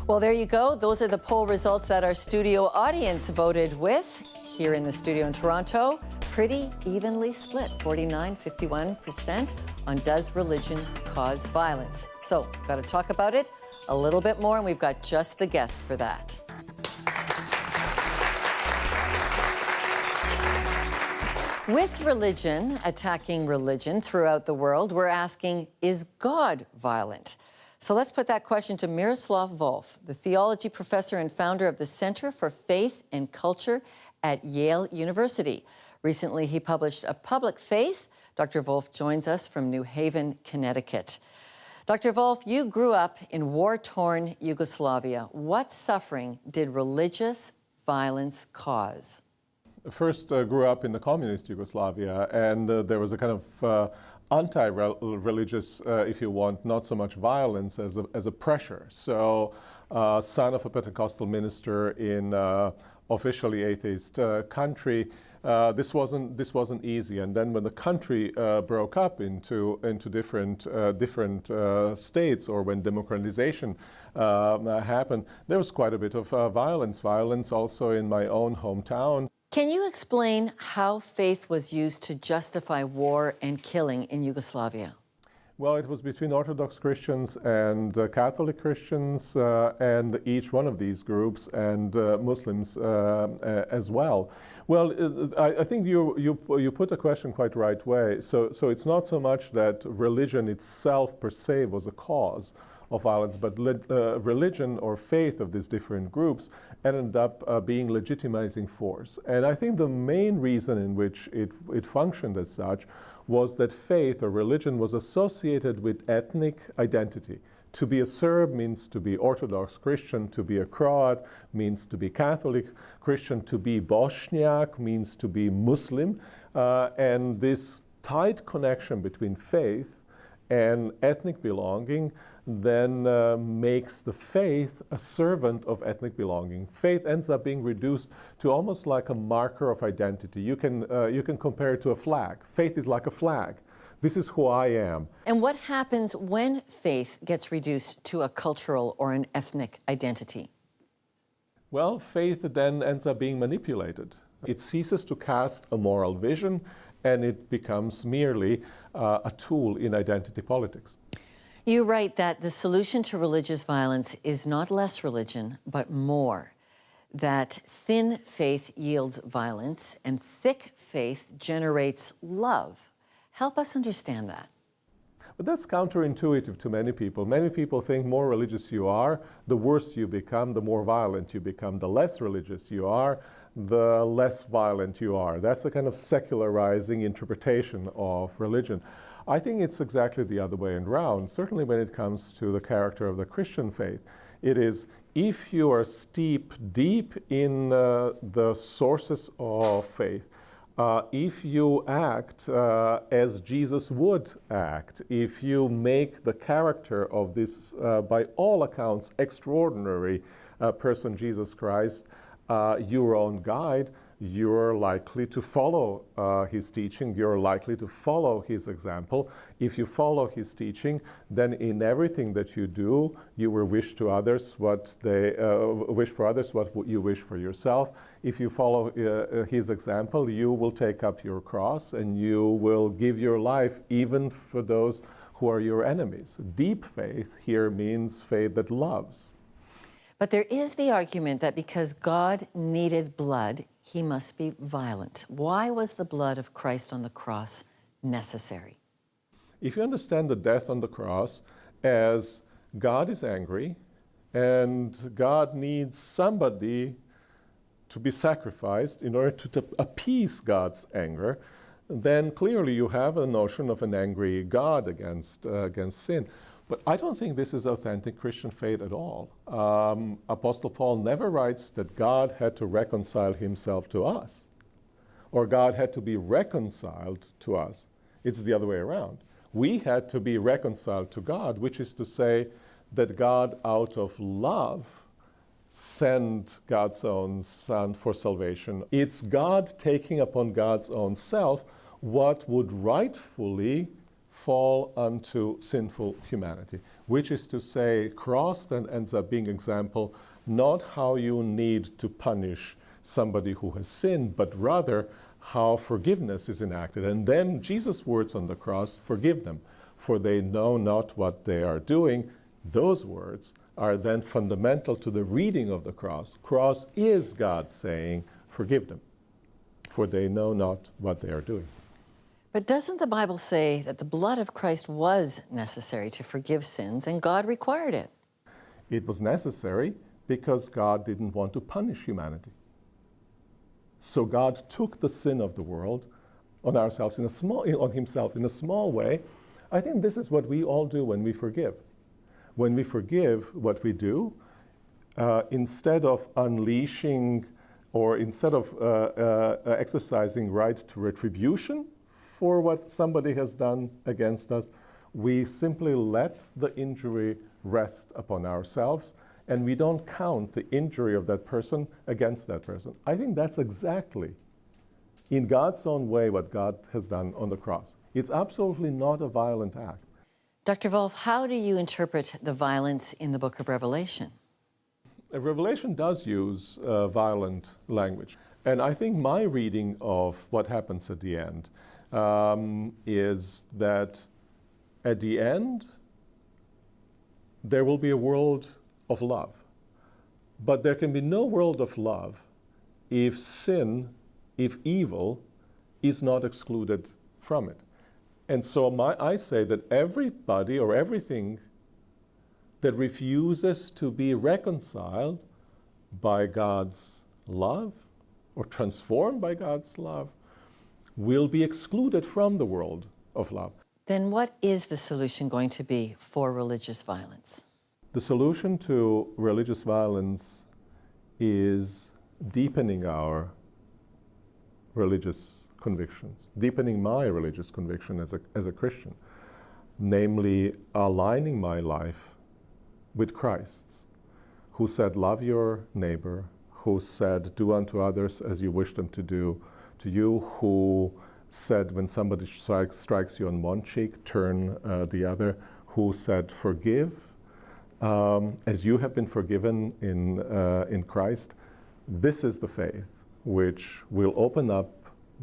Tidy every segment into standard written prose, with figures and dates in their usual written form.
Well, there you go. Those are the poll results that our studio audience voted with. Here in the studio in Toronto, pretty evenly split, 49-51% on does religion cause violence. So, got to talk about it a little bit more, and we've got just the guest for that. With religion attacking religion throughout the world, we're asking, is God violent? So let's put that question to Miroslav Volf, the theology professor and founder of the Center for Faith and Culture at Yale University. Recently, he published A Public Faith. Dr. Volf joins us from New Haven, Connecticut. Dr. Volf, you grew up in war-torn Yugoslavia. What suffering did religious violence cause? First, grew up in the communist Yugoslavia, and there was a kind of anti-religious, if you want, not so much violence as a pressure. So, son of a Pentecostal minister in officially atheist country, this wasn't easy. And then when the country broke up into different states, or when democratization happened, there was quite a bit of violence also in my own hometown. Can you explain how faith was used to justify war and killing in Yugoslavia? Well, it was between Orthodox Christians and Catholic Christians, and each one of these groups, and Muslims as well. Well, I think you put the question quite right way. So it's not so much that religion itself per se was a cause of violence, but religion or faith of these different groups ended up being legitimizing force. And I think the main reason in which it functioned as such was that faith or religion was associated with ethnic identity. To be a Serb means to be Orthodox Christian, to be a Croat means to be Catholic Christian, to be Bosniak means to be Muslim, and this tight connection between faith and ethnic belonging then makes the faith a servant of ethnic belonging. Faith ends up being reduced to almost like a marker of identity. You can compare it to a flag. Faith is like a flag. This is who I am. And what happens when faith gets reduced to a cultural or an ethnic identity? Well, faith then ends up being manipulated. It ceases to cast a moral vision, and it becomes merely a tool in identity politics. You write that the solution to religious violence is not less religion, but more. That thin faith yields violence and thick faith generates love. Help us understand that. But that's counterintuitive to many people. Many people think more religious you are, the worse you become, the more violent you become. The less religious you are, the less violent you are. That's a kind of secularizing interpretation of religion. I think it's exactly the other way around. Certainly when it comes to the character of the Christian faith, it is if you are steep deep in the sources of faith, if you act as Jesus would act, if you make the character of this, by all accounts, extraordinary person, Jesus Christ, your own guide, you're likely to follow his teaching, you're likely to follow his example. If you follow his teaching, then in everything that you do, you will wish to others what they wish for others what you wish for yourself. If you follow his example, you will take up your cross and you will give your life even for those who are your enemies. Deep faith here means faith that loves. But there is the argument that because God needed blood, he must be violent. Why was the blood of Christ on the cross necessary? If you understand the death on the cross as God is angry and God needs somebody to be sacrificed in order to appease God's anger, then clearly you have a notion of an angry God against sin. But I don't think this is authentic Christian faith at all. Apostle Paul never writes that God had to reconcile himself to us, or God had to be reconciled to us. It's the other way around. We had to be reconciled to God, which is to say that God, out of love, sent God's own Son for salvation. It's God taking upon God's own self what would rightfully fall unto sinful humanity. which is to say, cross then ends up being example, not how you need to punish somebody who has sinned, but rather how forgiveness is enacted. And then Jesus' words on the cross, forgive them, for they know not what they are doing. Those words are then fundamental to the reading of the cross. Cross is God saying, forgive them, for they know not what they are doing. But doesn't the Bible say that the blood of Christ was necessary to forgive sins, and God required it? It was necessary because God didn't want to punish humanity. So God took the sin of the world on himself in a small way. I think this is what we all do when we forgive. When we forgive, what we do, instead of unleashing or instead of exercising right to retribution for what somebody has done against us, we simply let the injury rest upon ourselves, and we don't count the injury of that person against that person. I think that's exactly, in God's own way, what God has done on the cross. It's absolutely not a violent act. Dr. Volf, how do you interpret the violence in the book of Revelation? Revelation does use violent language. And I think my reading of what happens at the end is that at the end, there will be a world of love. But there can be no world of love if sin, if evil, is not excluded from it. And so I say that everybody or everything that refuses to be reconciled by God's love or transformed by God's love will be excluded from the world of love. Then what is the solution going to be for religious violence? The solution to religious violence is deepening our religious convictions, deepening my religious conviction as a Christian, namely aligning my life with Christ's, who said, love your neighbor, who said, do unto others as you wish them to do to you, who said, when somebody strikes you on one cheek, turn the other, who said, forgive as you have been forgiven in Christ. This is the faith which will open up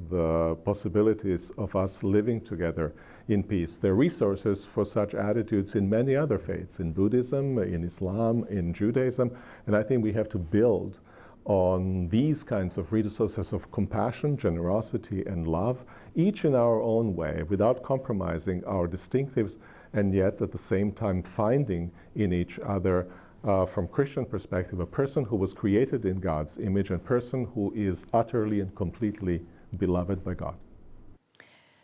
the possibilities of us living together in peace. There are resources for such attitudes in many other faiths, in Buddhism, in Islam, in Judaism, and I think we have to build on these kinds of resources of compassion, generosity, and love, each in our own way, without compromising our distinctives, and yet at the same time finding in each other, from Christian perspective, a person who was created in God's image, and a person who is utterly and completely beloved by God.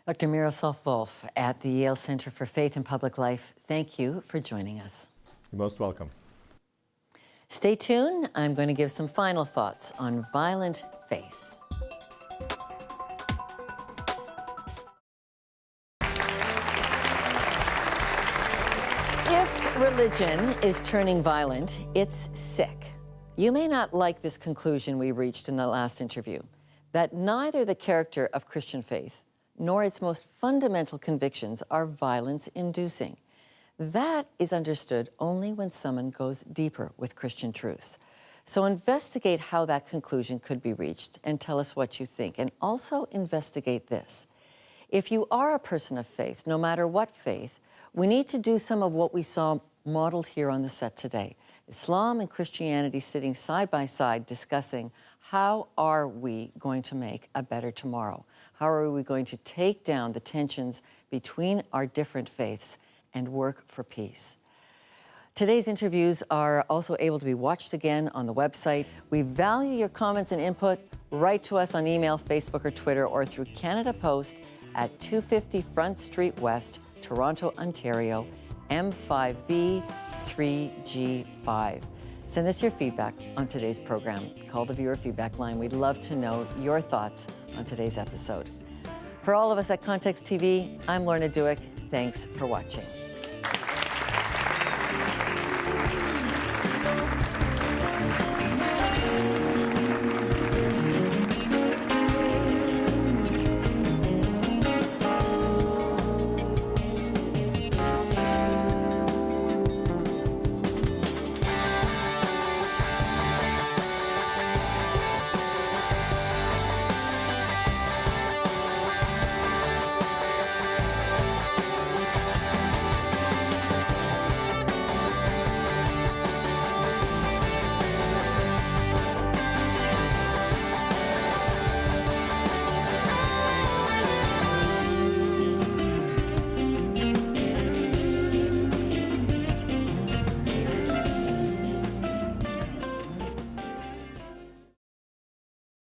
Dr. Miroslav Volf at the Yale Center for Faith and Public Life, thank you for joining us. You're most welcome. Stay tuned. I'm going to give some final thoughts on violent faith. If religion is turning violent, it's sick. You may not like this conclusion we reached in the last interview, that neither the character of Christian faith nor its most fundamental convictions are violence-inducing. That is understood only when someone goes deeper with Christian truths. So investigate how that conclusion could be reached and tell us what you think. And also investigate this. If you are a person of faith, no matter what faith, we need to do some of what we saw modeled here on the set today. Islam and Christianity sitting side by side discussing how are we going to make a better tomorrow? How are we going to take down the tensions between our different faiths and work for peace? Today's interviews are also able to be watched again on the website. We value your comments and input. Write to us on email, Facebook, or Twitter, or through Canada Post at 250 Front Street West, Toronto, Ontario, M5V 3G5. Send us your feedback on today's program. Call the viewer feedback line. We'd love to know your thoughts on today's episode. For all of us at Context TV, I'm Lorna Dueck. Thanks for watching.